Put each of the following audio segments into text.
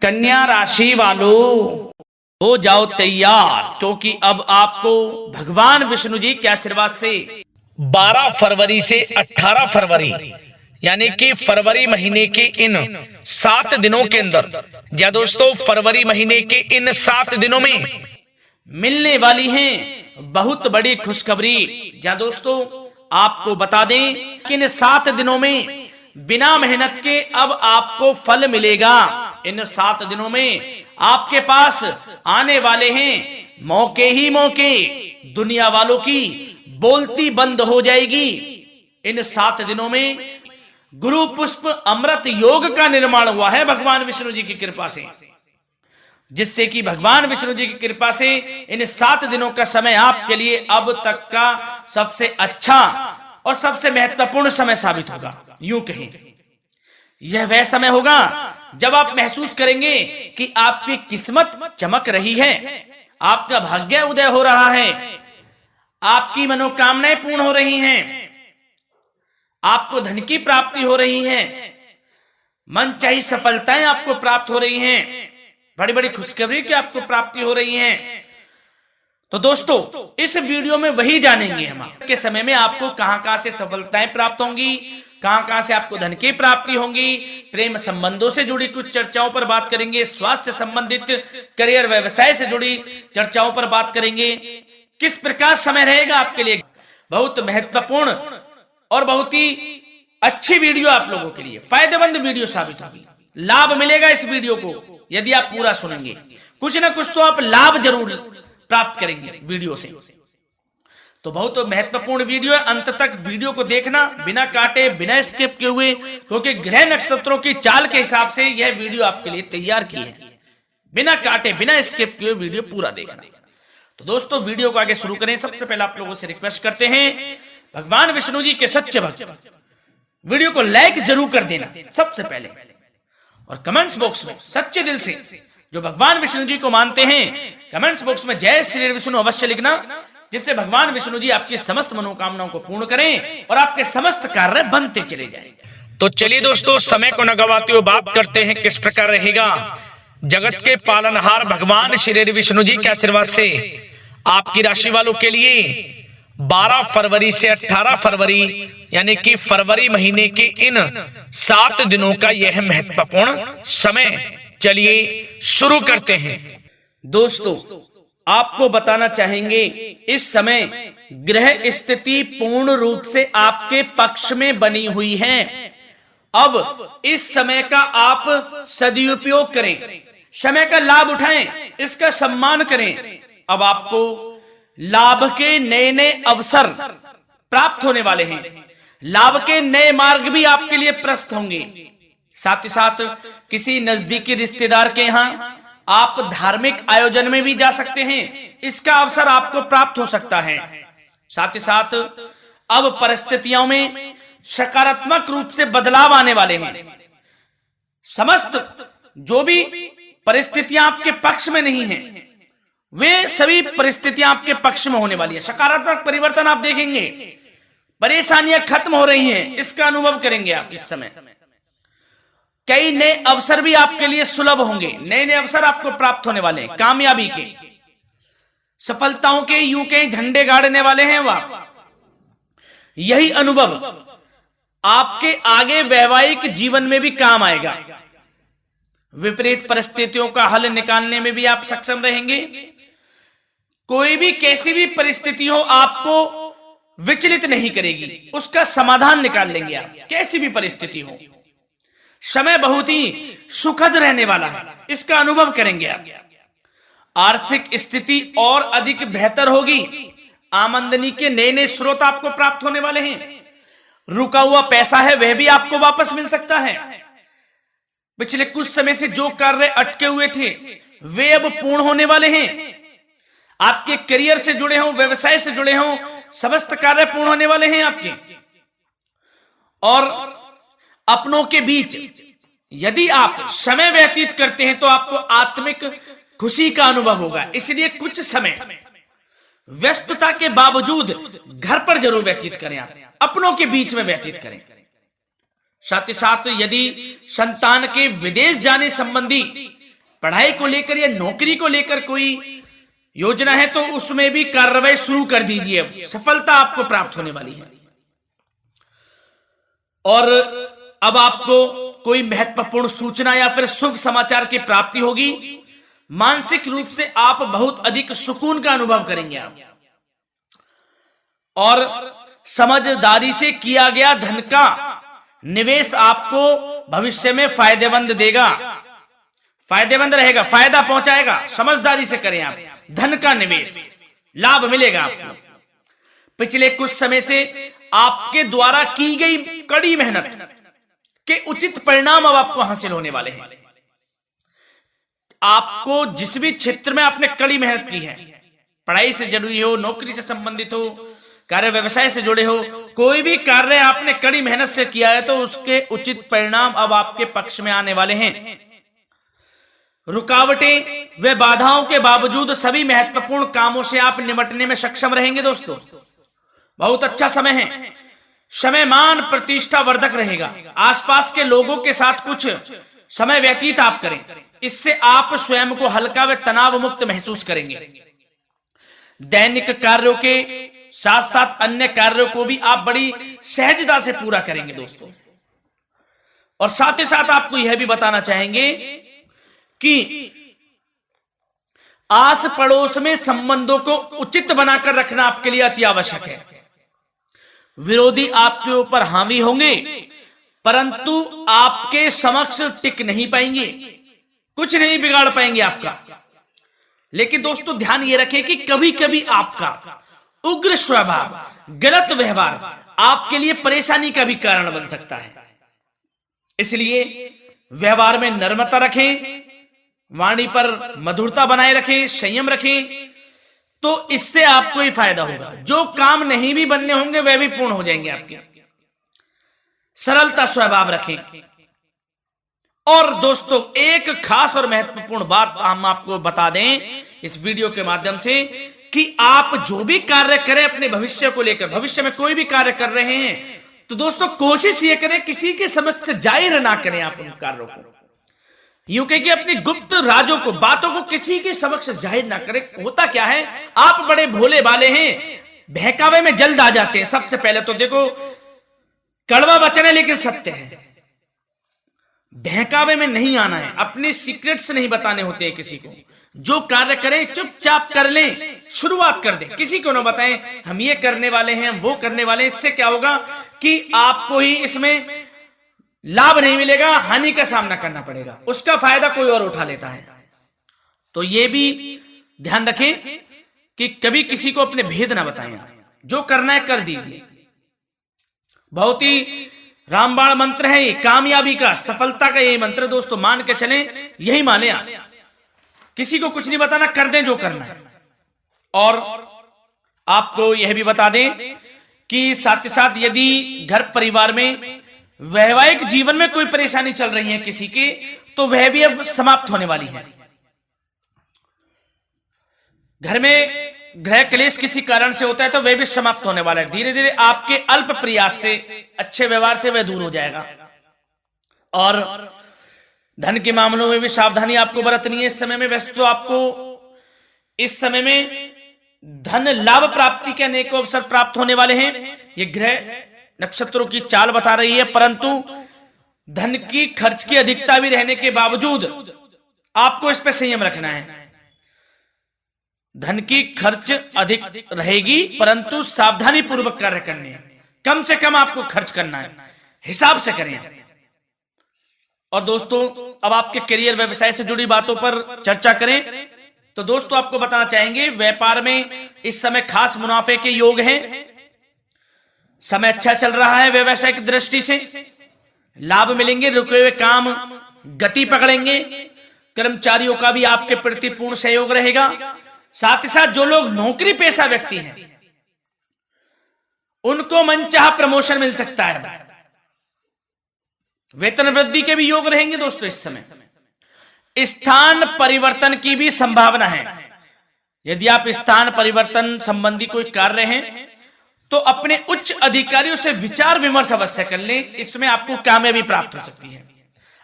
कन्या राशि वालों हो जाओ तैयार, क्योंकि अब आपको भगवान विष्णु जी के आशीर्वाद से 12 फरवरी से 18 फरवरी यानी कि फरवरी महीने के इन 7 दिनों के अंदर, या दोस्तों फरवरी महीने के इन 7 दिनों में मिलने वाली हैं बहुत बड़ी खुशखबरी। या दोस्तों आपको बता दें कि इन 7 दिनों में बिना मेहनत के अब आपको फल मिलेगा। इन 7 दिनों में आपके पास आने वाले हैं मौके ही मौके, दुनिया वालों की बोलती बंद हो जाएगी। इन 7 दिनों में गुरु पुष्प अमृत योग का निर्माण हुआ है भगवान विष्णु जी की कृपा से, जिससे कि भगवान विष्णु जी की कृपा से इन 7 दिनों का समय आपके लिए अब तक का सबसे अच्छा और सबसे महत्वपूर्ण समय साबित होगा। यूं कहें यह वह समय होगा जब आप महसूस करेंगे कि आपकी किस्मत चमक रही है, आपका भाग्य उदय हो रहा है, आपकी मनोकामनाएं पूर्ण हो रही हैं, आपको धन की प्राप्ति हो रही है, मनचाही सफलताएं आपको प्राप्त हो रही हैं, बड़ी बड़ी खुशखबरी की आपको प्राप्ति हो रही है। तो दोस्तों इस वीडियो में वही जानेंगे हम के समय में आपको कहां से सफलताएं प्राप्त होंगी, कहां से आपको धन की प्राप्ति होंगी, प्रेम संबंधों से जुड़ी कुछ चर्चाओं पर बात करेंगे, स्वास्थ्य संबंधित करियर व्यवसाय से जुड़ी चर्चाओं पर बात करेंगे। किस प्रकार समय रहेगा आपके लिए, बहुत महत्वपूर्ण और बहुत ही अच्छी वीडियो आप लोगों के लिए फायदेमंद वीडियो साबित होगी। लाभ मिलेगा इस वीडियो को यदि आप पूरा सुनेंगे, कुछ ना कुछ तो आप लाभ जरूर प्राप्त करेंगे वीडियो से। तो बहुत महत्वपूर्ण वीडियो है, अंत तक वीडियो को देखना बिना काटे बिना स्किप किए हुए, क्योंकि ग्रह नक्षत्रों की चाल के हिसाब से यह वीडियो आपके लिए तैयार की है। बिना काटे बिना स्किप किए वीडियो पूरा देखना। तो दोस्तों वीडियो को आगे शुरू करें। सबसे पहले आप लोगों से रिक्वेस्ट करते हैं, भगवान विष्णु जी के सच्चे भक्त वीडियो को लाइक जरूर कर देना सबसे पहले, और कमेंट्स बॉक्स में सच्चे दिल से जो भगवान विष्णु जी को मानते हैं कमेंट्स बॉक्स में जय श्री विष्णु अवश्य लिखना, जिससे भगवान विष्णु जी आपकी समस्त मनोकामनाओं को पूर्ण करें और आपके समस्त कार्य बनते चले जाएं। तो चलिए दोस्तों समय को न गवाते हुए बात करते हैं किस प्रकार रहेगा जगत के पालनहार भगवान श्री विष्णु जी के आशीर्वाद से आपकी राशि वालों के लिए 12 फरवरी से 18 फरवरी यानी कि फरवरी महीने के इन 7 दिनों का यह महत्वपूर्ण समय। चलिए शुरू करते हैं। दोस्तों आपको बताना चाहेंगे इस समय ग्रह स्थिति पूर्ण रूप से आपके पक्ष में बनी हुई है। अब इस समय का आप सदुपयोग करें, समय का लाभ उठाएं, इसका सम्मान करें। अब आपको लाभ के नए नए अवसर प्राप्त होने वाले हैं, लाभ के नए मार्ग भी आपके लिए प्रशस्त होंगे। साथ ही साथ किसी नजदीकी रिश्तेदार के यहाँ आप धार्मिक आयोजन में भी जा सकते हैं, इसका अवसर आपको प्राप्त हो सकता है। साथ ही साथ अब परिस्थितियों में सकारात्मक रूप से बदलाव आने वाले हैं। समस्त जो भी परिस्थितियां आपके पक्ष में नहीं हैं, वे सभी परिस्थितियां आपके पक्ष में होने वाली है। सकारात्मक परिवर्तन आप देखेंगे, परेशानियां खत्म हो रही हैं, इसका अनुभव करेंगे आप इस समय। कई नए अवसर भी आपके लिए सुलभ होंगे, नए नए अवसर आपको प्राप्त होने वाले हैं, कामयाबी के, सफलताओं के, यूं के झंडे गाड़ने वाले हैं वह। यही अनुभव आपके आगे वैवाहिक जीवन में भी काम आएगा। विपरीत परिस्थितियों का हल निकालने में भी आप सक्षम रहेंगे। कोई भी कैसी भी परिस्थिति हो आपको विचलित नहीं करेगी, उसका समाधान निकाल लेंगे आप, कैसी भी परिस्थिति हो। समय बहुत ही सुखद रहने वाला है, इसका अनुभव करेंगे आप। आर्थिक स्थिति और अधिक बेहतर होगी, आमदनी के नए नए स्रोत आपको प्राप्त होने वाले हैं। रुका हुआ पैसा है वह भी आपको वापस मिल सकता है। पिछले कुछ समय से जो कार्य अटके हुए थे वे अब पूर्ण होने वाले हैं। आपके करियर से जुड़े हों, व्यवसाय से जुड़े हों, समस्त कार्य पूर्ण होने वाले हैं आपके। और अपनों के बीच यदि आप समय व्यतीत करते हैं तो आपको आत्मिक खुशी का अनुभव होगा। इसलिए कुछ समय व्यस्तता के बावजूद घर पर जरूर व्यतीत करें, आप अपनों के बीच में व्यतीत करें। साथ ही साथ यदि संतान के विदेश जाने संबंधी पढ़ाई को लेकर या नौकरी को लेकर कोई योजना है तो उसमें भी कार्रवाई शुरू कर दीजिए। अब सफलता आपको प्राप्त होने वाली है। और अब आपको कोई महत्वपूर्ण सूचना या फिर शुभ समाचार की प्राप्ति होगी। मानसिक रूप से आप बहुत अधिक सुकून का अनुभव करेंगे आप। और समझदारी से किया गया धन का निवेश आपको भविष्य में फायदेमंद देगा, फायदेमंद रहेगा, फायदा पहुंचाएगा। समझदारी से करें आप धन का निवेश, लाभ मिलेगा आपको। पिछले कुछ समय से आपके द्वारा की गई कड़ी मेहनत के उचित परिणाम अब आपको हासिल होने वाले हैं। आपको जिस भी क्षेत्र में आपने कड़ी मेहनत की है, पढ़ाई से जुड़ी हो, नौकरी से संबंधित हो, कार्य व्यवसाय से जुड़े हो, कोई भी कार्य आपने कड़ी मेहनत से किया है तो उसके उचित परिणाम अब आपके पक्ष में आने वाले हैं। रुकावटें व बाधाओं के बावजूद सभी महत्वपूर्ण कामों से आप निपटने में सक्षम रहेंगे। दोस्तों बहुत अच्छा समय है। समय मान प्रतिष्ठा वर्धक रहेगा। आसपास के लोगों के साथ कुछ समय व्यतीत आप करें, इससे आप स्वयं को हल्का व तनाव मुक्त महसूस करेंगे। दैनिक कार्यों के साथ साथ अन्य कार्यों को भी आप बड़ी सहजता से पूरा करेंगे दोस्तों। और साथ ही साथ आपको यह भी बताना चाहेंगे कि आस पड़ोस में संबंधों को उचित बनाकर रखना आपके लिए अति आवश्यक है। विरोधी आपके ऊपर हावी होंगे परंतु आपके समक्ष टिक नहीं पाएंगे, कुछ नहीं बिगाड़ पाएंगे आपका। लेकिन दोस्तों ध्यान ये रखें कि कभी कभी आपका उग्र स्वभाव, गलत व्यवहार आपके लिए परेशानी का भी कारण बन सकता है। इसलिए व्यवहार में नम्रता रखें, वाणी पर मधुरता बनाए रखें, संयम रखें, तो इससे आपको ही फायदा होगा। जो काम नहीं भी बनने होंगे वह भी पूर्ण हो जाएंगे आपके। सरलता स्वभाव रखें। और दोस्तों एक खास और महत्वपूर्ण बात हम आपको बता दें इस वीडियो के माध्यम से कि आप जो भी कार्य करें अपने भविष्य को लेकर, भविष्य में कोई भी कार्य कर रहे हैं तो दोस्तों कोशिश ये करें किसी के समक्ष जाहिर ना करें आप उन कार्यों को। यूं कि अपनी गुप्त राजों को, बातों को किसी के समक्ष जाहिर ना करें। होता क्या है, आप बड़े भोले भाले हैं, बहकावे में जल्द आ जाते हैं। सबसे पहले तो देखो कड़वा वचन है लेकिन सत्य है। बहकावे में नहीं आना है, अपने सीक्रेट्स नहीं बताने होते हैं किसी को। जो कार्य करें चुपचाप कर लें, शुरुआत कर दें, किसी को ना बताएं हम ये करने वाले हैं, वो करने वाले हैं। इससे क्या होगा कि आपको ही इसमें लाभ नहीं मिलेगा, हानि का सामना करना पड़ेगा, उसका फायदा कोई और उठा लेता है। तो ये भी ध्यान रखें कि कभी किसी को अपने भेद ना बताएं। जो करना है कर दीजिए। बहुत ही रामबाण मंत्र है ये, कामयाबी का, सफलता का यही मंत्र दोस्तों, मान के चलें, यही माने आप। किसी को कुछ नहीं बताना, कर दें जो करना है। और आपको यह भी बता दें कि साथ ही साथ यदि घर परिवार में वैवाहिक जीवन में कोई परेशानी चल रही है किसी की, तो वह भी अब समाप्त होने वाली है। घर में गृह क्लेश किसी कारण से होता है तो वह भी समाप्त होने वाला है। धीरे धीरे आपके अल्प प्रयास से, अच्छे व्यवहार से वह दूर हो जाएगा। और धन के मामलों में भी सावधानी आपको बरतनी है इस समय में। वैसे तो आपको इस समय में धन लाभ प्राप्ति के अनेक अवसर प्राप्त होने वाले हैं, ये ग्रह नक्षत्रों की चाल बता रही है। परंतु धन की खर्च की अधिकता भी रहने के बावजूद आपको इस पर संयम रखना है। धन की खर्च अधिक रहेगी परंतु सावधानी पूर्वक कार्य करने हैं। कम से कम आपको खर्च करना है, हिसाब से करें। और दोस्तों अब आपके करियर व्यवसाय से जुड़ी बातों पर चर्चा करें तो दोस्तों आपको बताना चाहेंगे व्यापार में इस समय खास मुनाफे के योग हैं। समय अच्छा चल रहा है, व्यवसाय की दृष्टि से लाभ मिलेंगे, रुके हुए काम गति पकड़ेंगे। कर्मचारियों का भी आपके प्रति पूर्ण सहयोग रहेगा। साथ ही साथ जो लोग नौकरी पेशा व्यक्ति हैं उनको मनचाहा प्रमोशन मिल सकता है। वेतन वृद्धि के भी योग रहेंगे दोस्तों इस समय। स्थान परिवर्तन की भी संभावना है। यदि आप स्थान परिवर्तन संबंधी कोई कार्य हैं तो अपने उच्च अधिकारियों से विचार विमर्श अवश्य कर लें, इसमें आपको कामयाबी प्राप्त हो सकती है,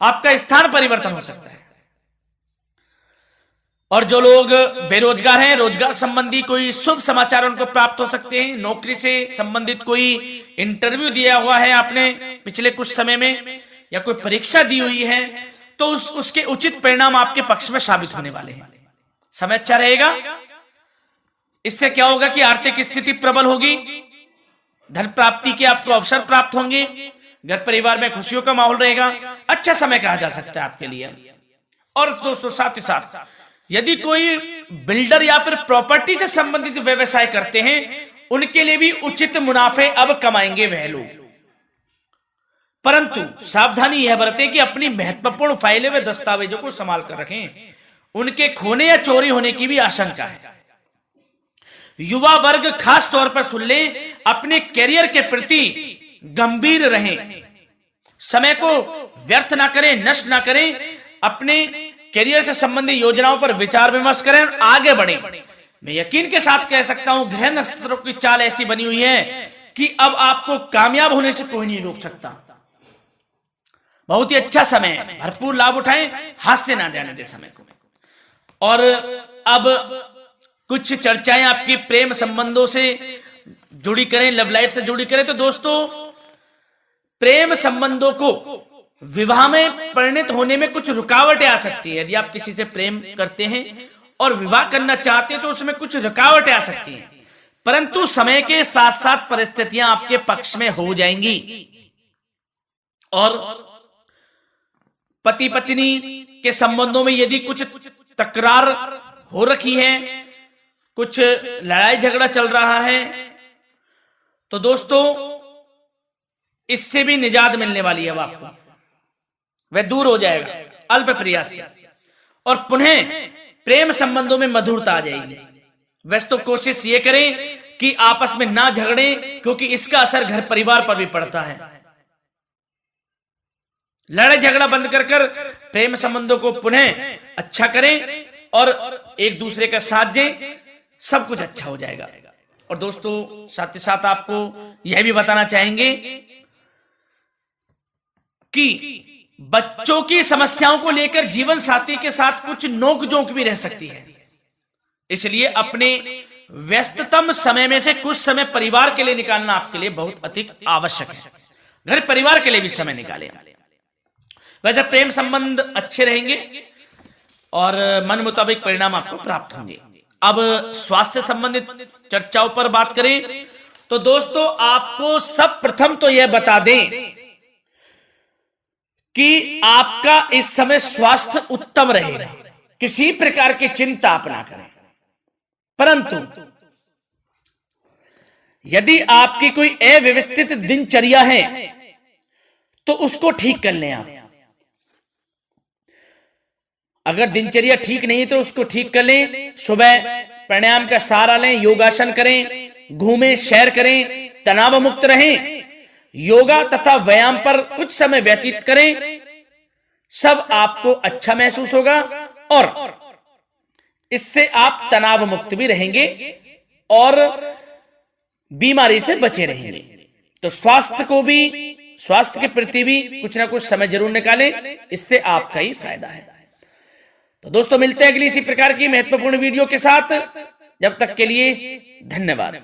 आपका स्थान परिवर्तन हो सकता है। और जो लोग बेरोजगार हैं, रोजगार संबंधी कोई शुभ समाचार उनको प्राप्त हो सकते हैं। नौकरी से संबंधित कोई इंटरव्यू दिया हुआ है आपने पिछले कुछ समय में, या कोई परीक्षा दी हुई है, तो उसके उचित परिणाम आपके पक्ष में साबित होने वाले हैं। समय अच्छा रहेगा। इससे क्या होगा कि आर्थिक स्थिति प्रबल होगी, धन प्राप्ति के आपको अवसर प्राप्त होंगे, घर परिवार में खुशियों का माहौल रहेगा। अच्छा समय कहा जा सकता है आपके लिए। और दोस्तों साथ ही साथ यदि कोई बिल्डर या फिर प्रॉपर्टी से संबंधित व्यवसाय करते हैं, उनके लिए भी उचित मुनाफे अब कमाएंगे वह लोग। परंतु सावधानी यह बरतें कि अपनी महत्वपूर्ण फाइलें व दस्तावेजों को संभाल कर रखें, उनके खोने या चोरी होने की भी आशंका है। युवा वर्ग खास तौर पर सुन लें, अपने करियर के प्रति गंभीर रहें, समय को व्यर्थ ना करें, नष्ट ना करें, अपने करियर से संबंधित योजनाओं पर विचार विमर्श करें और आगे बढ़ें। मैं यकीन के साथ कह सकता हूं, ग्रह नक्षत्रों की चाल ऐसी बनी हुई है कि अब आपको कामयाब होने से कोई नहीं रोक सकता। बहुत ही अच्छा समय है, भरपूर लाभ उठाएं, हाथ से ना जाने दे समय को। और अब कुछ चर्चाएं आपकी प्रेम संबंधों से जुड़ी करें, लव लाइफ से जुड़ी करें। तो दोस्तों प्रेम संबंधों को विवाह में परिणत होने में कुछ रुकावटें आ सकती है। यदि आप किसी से प्रेम करते हैं और विवाह करना चाहते हैं तो उसमें कुछ रुकावटें आ सकती हैं, परंतु समय के साथ साथ परिस्थितियां आपके पक्ष में हो जाएंगी। और पति पत्नी के संबंधों में यदि कुछ तकरार हो रखी है, कुछ लड़ाई झगड़ा चल रहा है, तो दोस्तों इससे भी निजात मिलने वाली है। अब आपको वह दूर हो जाएगा अल्प प्रयास से, और पुनः प्रेम संबंधों में मधुरता आ जाएगी। वैसे तो कोशिश ये करें कि आपस में ना झगड़े, क्योंकि इसका असर घर परिवार पर भी पड़ता है। लड़ाई झगड़ा बंद कर प्रेम संबंधों को पुनः अच्छा करें और एक दूसरे का साथ दें, सब कुछ अच्छा हो जाएगा। और दोस्तों साथ ही साथ आपको यह भी बताना चाहेंगे कि बच्चों की समस्याओं को लेकर जीवन साथी के साथ कुछ नोकझोंक भी रह सकती है, इसलिए अपने व्यस्ततम समय में से कुछ समय परिवार के लिए निकालना आपके लिए बहुत अधिक आवश्यक है। घर परिवार के लिए भी समय निकालें। वैसे प्रेम संबंध अच्छे रहेंगे और मन मुताबिक परिणाम आपको प्राप्त होंगे। अब स्वास्थ्य संबंधित चर्चाओं पर बात करें तो दोस्तों आपको सब प्रथम तो यह बता दें कि आपका इस समय स्वास्थ्य उत्तम रहेगा, किसी प्रकार की चिंता आप ना करें। परंतु यदि आपकी कोई अव्यवस्थित दिनचर्या है तो उसको ठीक कर लें आप। अगर दिनचर्या ठीक नहीं तो उसको ठीक कर लें। सुबह प्राणायाम का सहारा लें, योगासन करें, घूमें, सैर करें, तनाव मुक्त रहें, योगा तथा व्यायाम पर कुछ समय व्यतीत करें। सब आपको अच्छा महसूस होगा और इससे आप तनाव मुक्त भी रहेंगे और बीमारी से बचे रहेंगे। तो स्वास्थ्य के प्रति भी कुछ ना कुछ समय जरूर निकालें, इससे आपका ही फायदा है। तो दोस्तों मिलते हैं अगली इसी प्रकार की महत्वपूर्ण वीडियो के साथ। जब तक के लिए धन्यवाद।